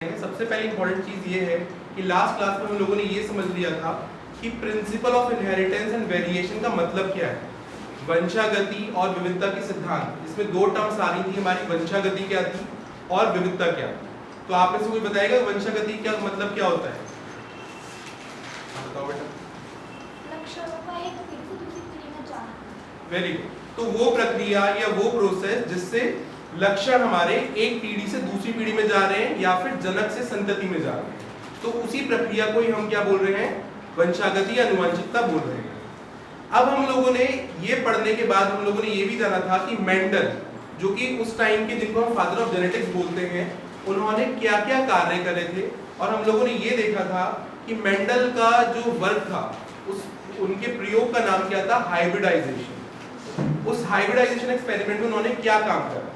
सबसे पहले इंपॉर्टेंट चीज ये है कि लास्ट क्लास में हम लोगों ने ये समझ लिया था कि principle of inheritance and variation का मतलब क्या है, वंशागति और विविधता के सिद्धांत। इसमें दो टर्म्स आ रही थी हमारी, वंशागति क्या थी और विविधता क्या। तो आप में से कोई बताएगा वंशागति क्या मतलब क्या होता है? बताओ बेटा। लक्षणों का एक पीढ़ी से दूसरी पीढ़ी में जाना। Very good. तो वो प्रक्रिया या वो प्रोसेस जिससे लक्षण हमारे एक पीढ़ी से दूसरी पीढ़ी में जा रहे हैं या फिर जनक से संतति में जा रहे हैं, तो उसी प्रक्रिया को ही हम क्या बोल रहे हैं, वंशागति या आनुवंशिकता बोल रहे हैं। अब हम लोगों ने ये पढ़ने के बाद हम लोगों ने ये भी जाना था कि मेंडल, जो कि उस टाइम के जिनको हम फादर ऑफ जेनेटिक्स बोलते हैं, उन्होंने क्या क्या कार्य करे थे। और हम लोगों ने ये देखा था कि मेंडल का जो वर्क था उनके प्रयोग का नाम क्या था, हाइब्रिडाइजेशन। उस हाइब्रिडाइजेशन एक्सपेरिमेंट में उन्होंने क्या काम करा।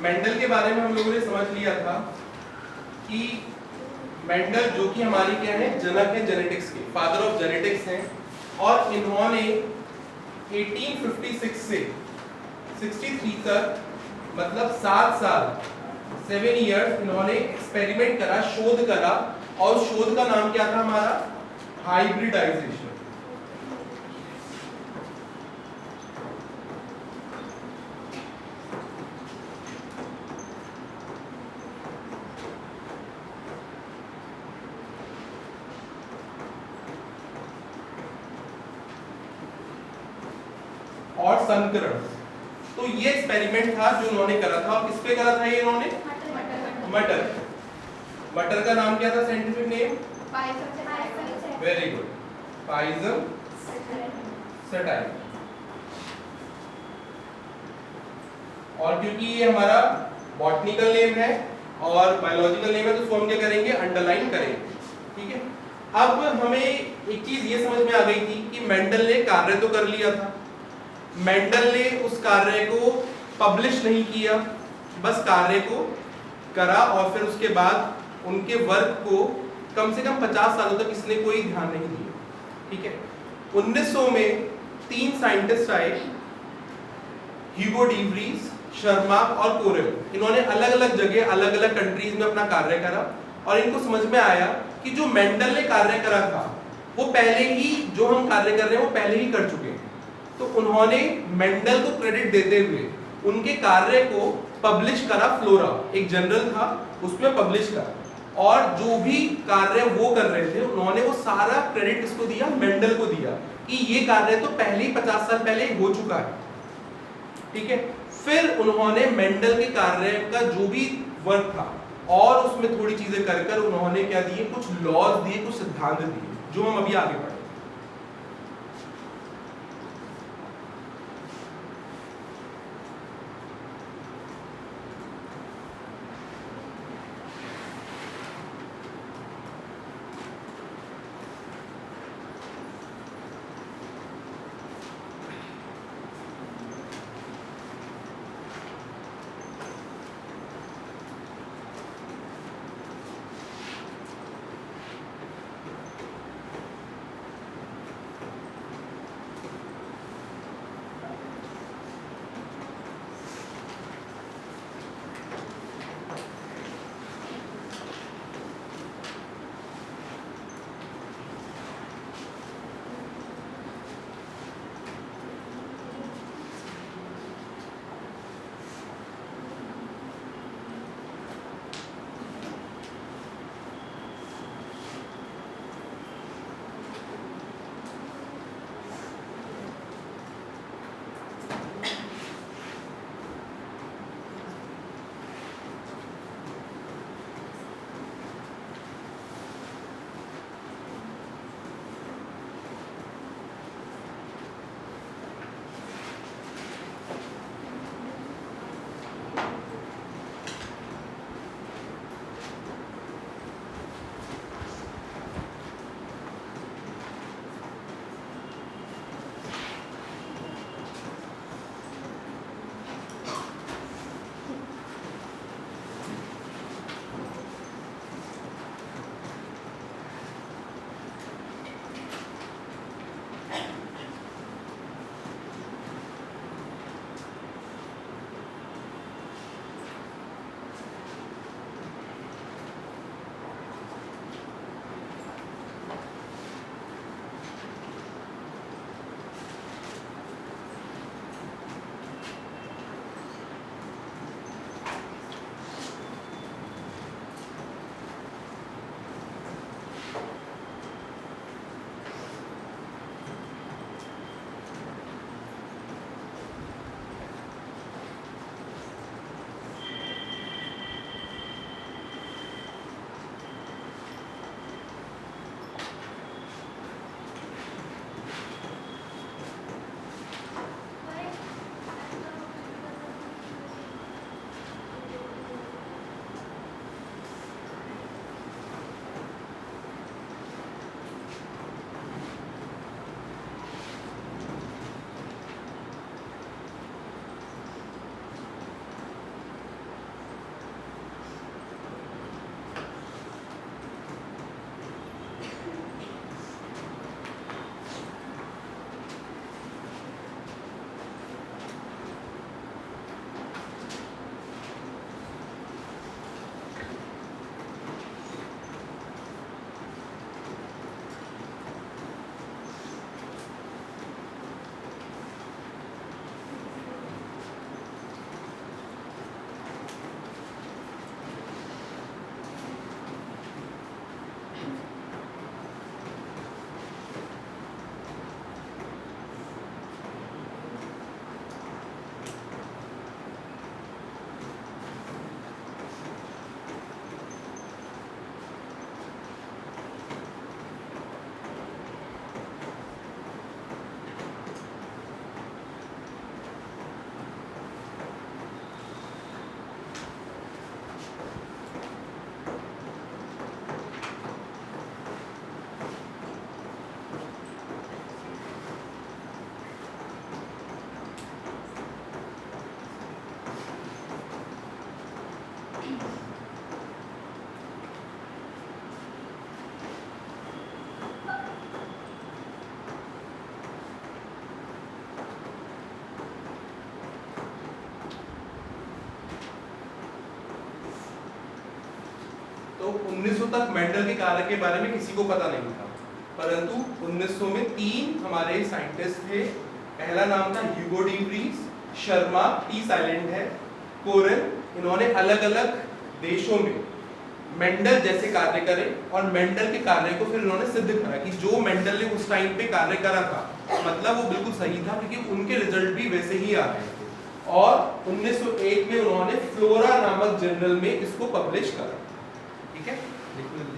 मेंडल के बारे में हम लोगों ने समझ लिया था कि मेंडल जो कि हमारी क्या है, जनक है जेनेटिक्स के, फादर ऑफ जेनेटिक्स हैं। और इन्होंने 1856 से 63 तक, मतलब 7 साल 7 इयर्स इन्होंने एक्सपेरिमेंट करा, शोध करा। और शोध का नाम क्या था हमारा, हाइब्रिडाइजेशन। और संकरण। तो ये एक्सपेरिमेंट था जो उन्होंने करा था। और किस पे करा था ये इन्होंने, मटर। मटर का नाम क्या था, साइंटिफिक नेम? वेरी गुड, पाइजम सटाइल। और क्योंकि ये हमारा बॉटनिकल नेम है और बायोलॉजिकल नेम है, तो उसको हम क्या करेंगे, अंडरलाइन करेंगे। ठीक है। अब हमें एक चीज ये समझ में आ गई थी कि मेंडल ने कार्य तो कर लिया था, मेंडल ने उस कार्य को पब्लिश नहीं किया, बस कार्य को करा। और फिर उसके बाद उनके वर्क को कम से कम 50 सालों तक इसने कोई ध्यान नहीं दिया। ठीक है। 1900 में 3 साइंटिस्ट आए, ह्यूगो डी व्रीज, शर्मा और कोरेल। इन्होंने अलग अलग जगह अलग अलग कंट्रीज में अपना कार्य करा। और इनको समझ में आया कि जो मेंडल ने कार्य करा था वो पहले ही, जो हम कार्य कर रहे हैं वो पहले ही कर चुके हैं। तो उन्होंने मेंडल को क्रेडिट देते हुए उनके कार्य को पब्लिश करा। फ्लोरा एक जर्नल था, उसमें पब्लिश करा। और जो भी कार्य वो कर रहे थे उन्होंने वो सारा क्रेडिट किसको दिया, मेंडल को दिया, कि ये कार्य तो पहले ही 50 साल पहले हो चुका है। ठीक है। फिर उन्होंने मेंडल के कार्य का जो भी वर्क था और उसमें थोड़ी चीजें कर कर उन्होंने क्या दिए, कुछ लॉज दिए, कुछ सिद्धांत दिए, जो हम अभी आगे पढ़ेंगे। तो 1900 तक मेंडल के कार्य के बारे में किसी को पता नहीं था, परंतु 1900 में 3 हमारे साइंटिस्ट थे। पहला नाम था Hugo de Vries, Sharma T silent है, कोरेन। इन्होंने अलग अलग देशों में मेंडल जैसे कार्य करे और मेंडल के कार्य को फिर इन्होंने सिद्ध करा कि जो मेंडल ने उस टाइम पे कार्य करा था मतलब वो बिल्कुल सही था, क्योंकि उनके रिजल्ट भी वैसे ही आ रहे थे। और 1901 में उन्होंने फ्लोरा नामक जर्नल में इसको पब्लिश करा। ठीक है, लिख लीजिए।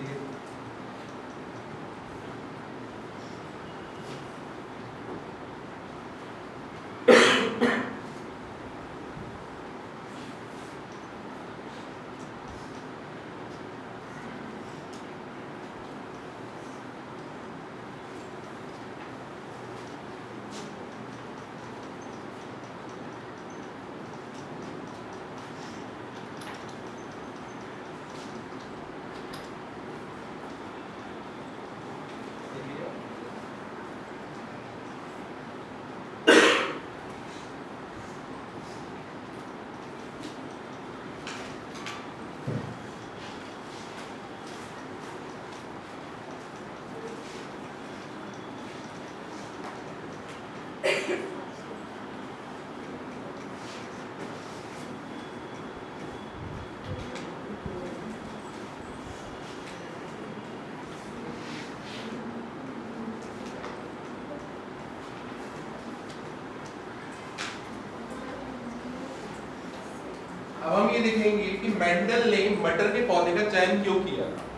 अब हम ये देखेंगे कि मेंडल ने मटर के पौधे का चयन क्यों किया था।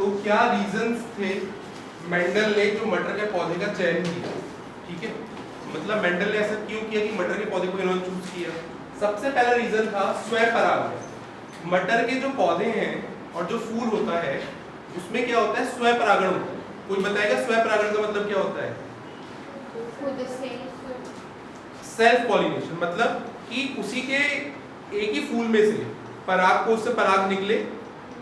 तो क्या रीजंस थे मेंडल ने जो मटर के पौधे का चयन किया, ठीक है, मतलब मेंडल ने ऐसा क्यों किया कि मटर के पौधे को इन्होंने चूज किया। सबसे पहला रीजन था स्वपरागण। मटर के जो पौधे हैं और जो फूल होता है उसमें क्या होता है, स्वपरागण होता है। कोई बताएगा स्वपरागण का मतलब क्या होता है? खुद से सेल्फ पॉलिनेशन, मतलब कि उसी के एक ही फूल में से पराग कोश से पराग निकले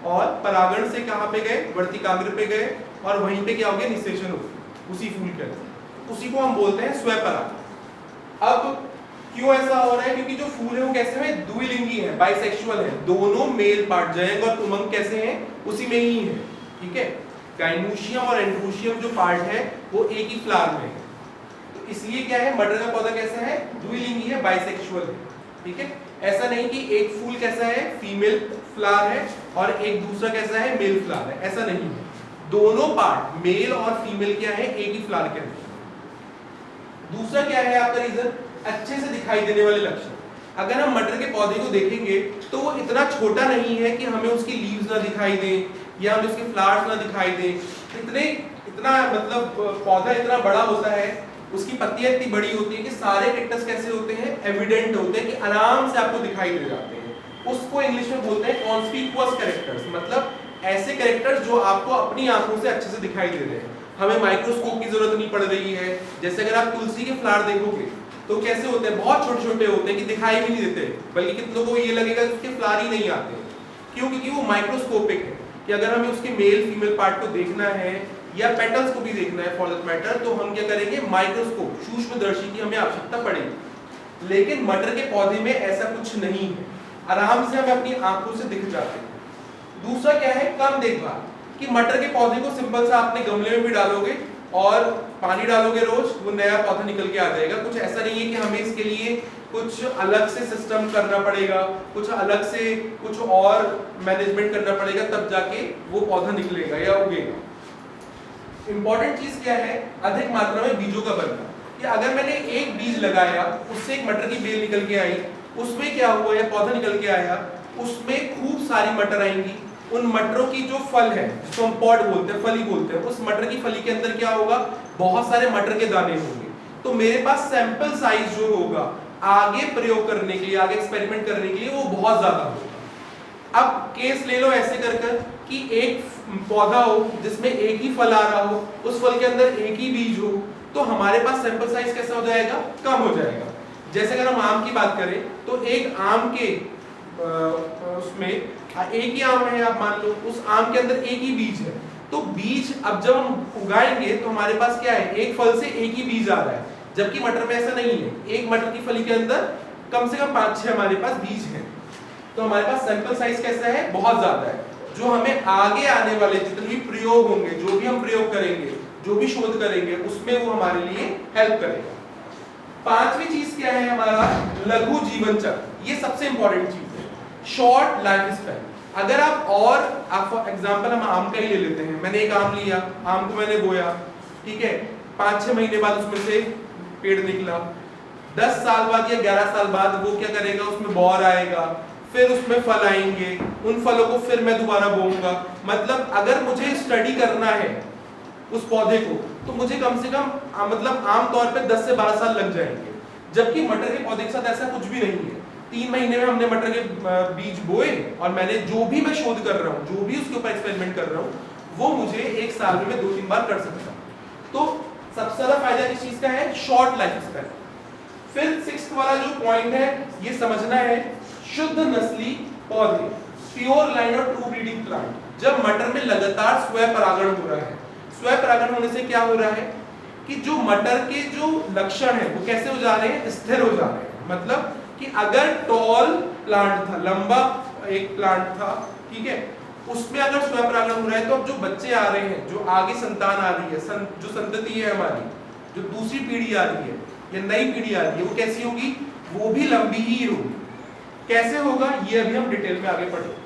और परागण से कहाँ पे गए, वर्तिकाग्र पे गए और वहीं पे क्या हो गया, निषेचन हो गया उसी फूल के अंदर। उसी को हम बोलते हैं स्वपराग। अब क्यों ऐसा हो रहा है? क्योंकि जो फूल है वो कैसे हैं, द्विलिंगी है, बाइसेक्सुअल है, दोनों मेल पार्ट जयंग और उमंग कैसे हैं, उसी में ही है, ठीक है। गाइनोशियम और एंड्रोशियम जो पार्ट है वो एक ही फ्लावर में है, तो इसलिए क्या है, मटर का पौधा कैसा है, द्विलिंगी है, बाइसेक्सुअल है, ठीक है। ऐसा नहीं कि एक फूल कैसा है, फीमेल फ्लावर है और एक दूसरा कैसा है, मेल फ्लावर है, ऐसा नहीं है। दोनों पार्ट मेल और फीमेल क्या है, एक ही फ्लावर के अंदर। दूसरा क्या है आपका रीजन, अच्छे से दिखाई देने वाले लक्षण। अगर हम मटर के पौधे को देखेंगे तो वो इतना छोटा नहीं है कि हमें उसकी लीव्स ना दिखाई दें या हमें उसके फ्लावर्स ना दिखाई दें, इतना मतलब पौधा इतना बड़ा होता है, उसकी पत्तियां इतनी बड़ी होती है कि सारे कैक्टस कैसे होते हैं, एविडेंट होते हैं कि आराम से आपको दिखाई दे जाते हैं। उसको इंग्लिश में बोलते हैं कॉन्स्पिकुअस कैरेक्टर्स, मतलब ऐसे कैरेक्टर्स जो आपको अपनी आंखों से अच्छे से दिखाई दे रहे हैं, हमें माइक्रोस्कोप की जरूरत नहीं पड़ रही है। जैसे अगर आप तुलसी के फ्लावर देखोगे तो कैसे होते हैं, बहुत छोटे छोटे होते हैं कि दिखाई भी नहीं देते, बल्कि कितनों को ये लगेगा कि उसके फ्लावर ही नहीं आते। क्यों? क्योंकि वो माइक्रोस्कोपिक है, कि अगर हमें उसके मेल फीमेल पार्ट को देखना है या पेटल्स को भी देखना है फॉर दैट मैटर, तो हम क्या करेंगे, माइक्रोस्कोप, सूक्ष्मदर्शी की हमें आवश्यकता पड़ेगी। लेकिन मटर के पौधे में ऐसा कुछ नहीं है, आराम से हमें अपनी आंखों से दिख जाते हैं। दूसरा क्या है, कम देखभाल, कि मटर के पौधे को सिंपल सा आपने गमले में भी डालोगे और पानी डालोगे रोज, वो नया पौधा निकल के आ जाएगा। कुछ ऐसा नहीं है कि हमें इसके लिए कुछ अलग से सिस्टम करना पड़ेगा, कुछ अलग से कुछ और मैनेजमेंट करना पड़ेगा, तब जाके वो पौधा निकलेगा या उगेगा। इंपॉर्टेंट चीज क्या है, अधिक मात्रा में बीजों का बनना। कि अगर मैंने एक बीज लगाया, उससे एक मटर की बेल निकल के आई, उसमें क्या हुआ, या पौधा निकल के आया, उसमें खूब सारी मटर आएंगी। उन मटरों की जो फल है, जिसको हम पॉड बोलते हैं, फली बोलते हैं, उस मटर की फली के अंदर क्या होगा, बहुत सारे मटर के दाने होंगे। तो मेरे पास सैंपल साइज जो होगा आगे प्रयोग करने के लिए, आगे एक्सपेरिमेंट करने के लिए, वो बहुत ज्यादा होगा। अब केस ले लो ऐसे कर कर कि एक पौधा हो जिसमें एक ही फल आ रहा हो, उस फल के अंदर एक ही बीज हो, तो हमारे पास सैंपल साइज कैसा हो जाएगा, कम हो जाएगा। जैसे अगर हम आम की बात करें तो एक आम के उसमें एक ही आम है, आप मान लो उस आम के अंदर एक ही बीज है, तो बीज अब जब हम उगाएंगे तो हमारे पास क्या है, एक फल से एक ही बीज आ रहा है, जबकि मटर में ऐसा नहीं है। एक मटर की फली के अंदर कम से कम 5-6 हमारे पास बीज हैं। तो हमारे पास सैंपल साइज कैसा है, बहुत ज्यादा है, जो हमें आगे आने वाले जितने भी प्रयोग होंगे, जो भी हम प्रयोग करेंगे, जो भी शोध करेंगे, उसमें वो हमारे लिए हेल्प करेगा। पांचवी चीज क्या है हमारा, लघु जीवन चक्र। ये सबसे इंपॉर्टेंट चीज है, शॉर्ट लाइफ स्पैन। अगर आप एग्जांपल हम आम का ही ले लेते हैं, मैंने एक आम लिया, आम को मैंने बोया, ठीक है, 5-6 महीने बाद उसमें से पेड़ निकला, 10 साल बाद या 11 साल बाद वो क्या करेगा, उसमें बौर आएगा, फिर उसमें फल आएंगे, उन फलों को फिर मैं दोबारा बोऊंगा। मतलब अगर मुझे स्टडी करना है उस पौधे को, तो मुझे कम से कम मतलब आमतौर पे 10 से 12 साल लग जाएंगे। जबकि मटर के पौधे के साथ ऐसा कुछ भी नहीं है। 3 महीने में हमने मटर के बीज बोए और मैंने जो भी मैं शोध कर रहा हूँ, जो भी उसके ऊपर एक्सपेरिमेंट कर रहा हूँ, वो मुझे 1 साल में 2-3 बार कर सकता हूँ। तो सबसे ज्यादा फायदा इस चीज का है, शॉर्ट लाइफ स्पैन। फिर 6th वाला जो पॉइंट है, ये समझना है, शुद्ध नस्ली पौधे, प्योर लाइन और ट्रू ब्रीडिंग प्लांट। जब मटर में लगातार स्वपरागण हो रहा है, स्वपरागण होने से क्या हो रहा है कि जो मटर के जो लक्षण है वो कैसे हो जा रहे हैं, स्थिर हो जा रहे हैं। मतलब कि अगर टॉल प्लांट था, लंबा एक प्लांट था, ठीक है, उसमें अगर स्वपरागण हो रहा है, तो अब जो बच्चे आ रहे हैं, जो आगे संतान आ रही है, जो संतति है हमारी, जो दूसरी पीढ़ी आ रही है या नई पीढ़ी आ रही है, वो कैसी होगी, वो भी लंबी ही होगी। कैसे होगा, ये अभी हम डिटेल में आगे पढ़ेंगे।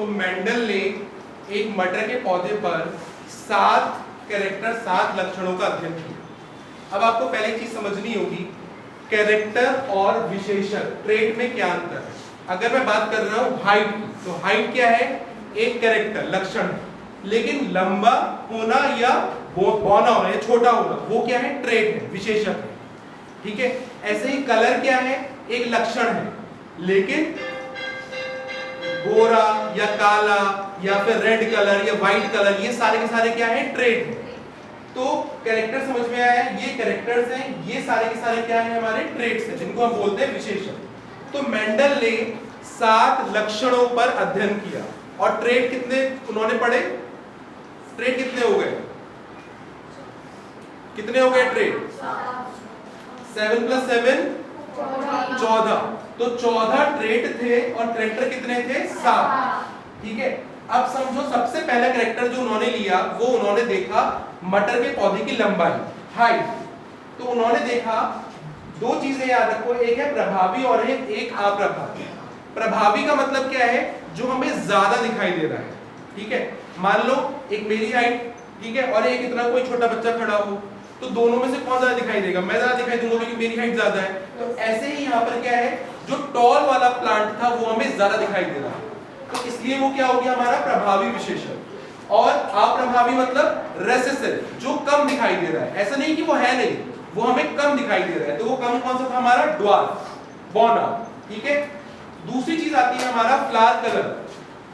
तो मेंडल ने एक मटर के पौधे पर 7 कैरेक्टर 7 लक्षणों का अध्ययन किया। अब आपको पहले चीज समझनी होगी, कैरेक्टर और विशेषण ट्रेट में क्या अंतर है। अगर मैं बात कर रहा हूं हाइट की, तो हाइट क्या है, एक कैरेक्टर लक्षण है, लेकिन लंबा होना या बौना होना या छोटा होना वो क्या है, ट्रेट है, विशेषण है। ठीक है, ऐसे ही कलर क्या है, एक लक्षण है, लेकिन गोरा या काला या फिर रेड कलर या व्हाइट कलर ये सारे के सारे क्या है, ट्रेट है। तो कैरेक्टर समझ में आया, ये कैरेक्टर्स हैं, ये सारे के सारे क्या है, हमारे ट्रेट्स हैं, जिनको हम बोलते हैं विशेषण। तो मेंडल ने 7 लक्षणों पर अध्ययन किया और ट्रेट कितने उन्होंने पढ़े, ट्रेट कितने हो गए, कितने हो गए ट्रेट, 7 + 7 14। तो 14 ट्रेट थे और कैरेक्टर कितने थे, 7। ठीक है, अब समझो सबसे पहला कैरेक्टर जो उन्होंने लिया वो उन्होंने देखा मटर के पौधे की लंबाई, हाइट। तो उन्होंने देखा, दो चीजें याद रखो, एक है प्रभावी और एक अप्रभावी। प्रभावी का मतलब क्या है, जो हमें ज्यादा दिखाई दे रहा है। ठीक है, मान लो एक मेरी हाइट, ठीक है, और एक इतना कोई छोटा बच्चा खड़ा हो, तो दोनों में से कौन ज्यादा दिखाई देगा, मैं ज्यादा दिखाई दूंगा क्योंकि मेरी हाइट ज्यादा है। तो ऐसे ही यहाँ पर क्या है, जो टॉल वाला प्लांट था वो हमें ज्यादा दिखाई दे रहा है, तो इसलिए वो क्या हो गया हमारा प्रभावी विशेषण। और अप्रभावी मतलब रेसेसिव, जो कम दिखाई दे रहा है, ऐसा नहीं कि वो है नहीं, वो हमें कम दिखाई दे रहा है, तो वो कम कौन सा था हमारा, ड्वार्फ, बौना। ठीक है, दूसरी चीज आती है हमारा फ्लावर कलर,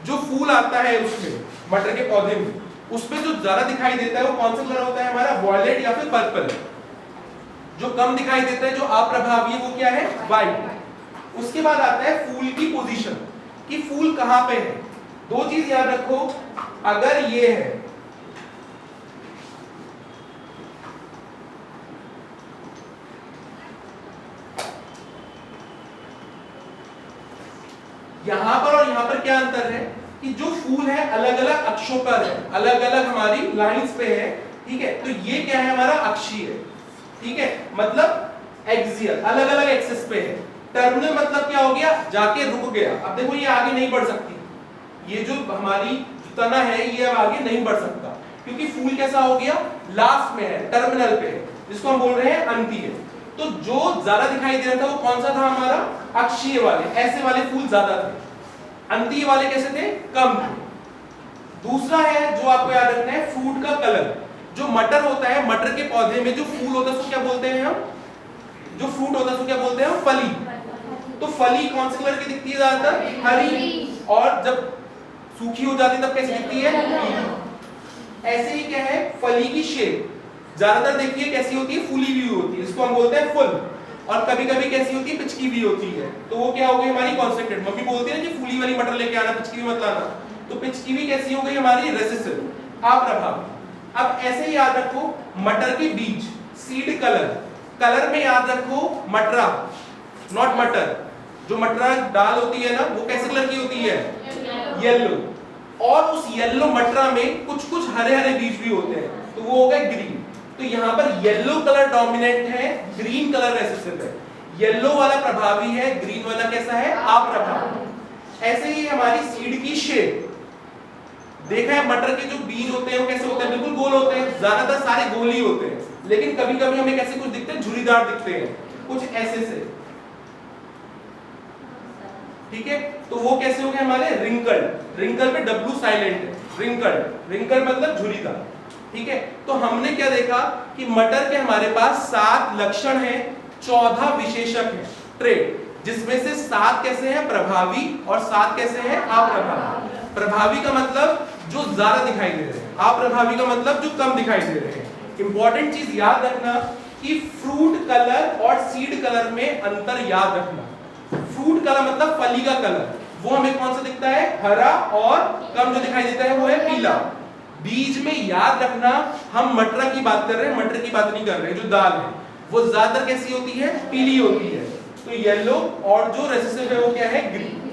जो फूल आता है उसमें मटर के पौधे में, उसमें जो ज्यादा दिखाई देता है वो कौन सा कलर होता है हमारा, वॉयलेट या फिर पर्पल। जो कम दिखाई देता है, जो अप्रभावी है, वो क्या है, व्हाइट। उसके बाद आता है फूल की पोजीशन, कि फूल कहां पे है। दो चीज याद रखो, अगर ये है, यहां पर और यहां पर क्या अंतर है कि जो फूल है अलग अलग अक्षों पर है, अलग अलग हमारी लाइंस पे है। ठीक है, तो ये क्या है हमारा, अक्षीय। ठीक है, मतलब एक्सियल, अलग अलग एक्सिस पे है। टर्मिनल मतलब क्या हो गया, जाके रुक गया। अब देखो ये आगे नहीं बढ़ सकती, ये जो हमारी तना है ये अब आगे नहीं बढ़ सकता, क्योंकि फूल कैसा हो गया, लास्ट में है, टर्मिनल पे है, जिसको हम बोल रहे हैं अंतीय। तो जो ज्यादा दिखाई दे रहा था वो कौन सा था हमारा, अक्षीय वाले, ऐसे वाले फूल ज्यादा थे, अंतीय वाले कैसे थे, कम थे। दूसरा है जो आपको याद रखना है, फ्रूट का कलर। जो मटर होता है, मटर के पौधे में जो फूल होता है उसको क्या बोलते हैं हम, जो फ्रूट होता है उसको क्या बोलते हैं हम, फली। तो फली कौन से कलर की दिखती है ज्यादातर, हरी, और जब सूखी हो जाती है तब कैसी दिखती है, पीली। ऐसे ही क्या है, फली की शेप ज्यादातर देखिए कैसी होती है, फूली हुई होती है, इसको हम बोलते हैं फुल। और कभी कभी कैसी होती है, पिचकी भी होती है, तो वो क्या हो गई हमारी कॉन्सेंट्रेट। मम्मी बोलती है ना कि फूली वाली मटर लेके आना, पिचकी मत लाना, तो पिचकी भी कैसी हो गई हमारी, रेसेसिव, अप्रभावी। अब ऐसे ही याद रखो, मटर के बीज, सीड कलर, कलर में याद रखो मटरा, नॉट मटर। जो मटरा दाल होती है ना, वो कैसे कलर की होती है, येलो। और उस येलो मटरा में कुछ कुछ हरे हरे बीज भी होते हैं, तो वो हो गए ग्रीन। तो यहाँ पर येलो कलर डोमिनेंट है, ग्रीन कलर रेसेसिव है। येलो वाला प्रभावी है, ग्रीन वाला कैसा है, अप्रभावी। ऐसे ही हमारी सीड की शेप, देखा है मटर के जो बीज होते हैं वो कैसे होते हैं, बिल्कुल गोल होते हैं, ज्यादातर सारे गोल ही होते हैं, लेकिन कभी कभी हमें कैसे कुछ दिखते हैं, झुर्रीदार दिखते हैं, कुछ ऐसे से। ठीक है, तो वो कैसे हो गए हमारे, रिंकल्ड। रिंकल पे डब्ल्यू साइलेंट है, रिंकल्ड, रिंकल मतलब झुर्रीदार। ठीक है, तो हमने क्या देखा कि मटर के हमारे पास 7 लक्षण हैं, 14 विशेषक हैं, ट्रेट, जिसमें से 7 कैसे हैं, प्रभावी, और 7 कैसे हैं, अप्रभावी। प्रभावी का मतलब जो ज्यादा दिखाई दे रहे हैं, अप्रभावी का मतलब जो कम दिखाई दे रहे हैं। इंपॉर्टेंट चीज याद रखना कि फ्रूट कलर और सीड कलर में अंतर याद रखना। फ्रूट कलर मतलब फली का कलर, वो हमें कौन सा दिखता है, हरा, और कम जो दिखाई देता है वो है पीला। बीज में याद रखना, हम मटर की बात कर रहे हैं, मटर की बात नहीं कर रहे हैं, जो दाल है वो ज्यादातर कैसी होती है, पीली होती है। तो येलो, और जो रेसेसिव है वो क्या है, ग्रीन।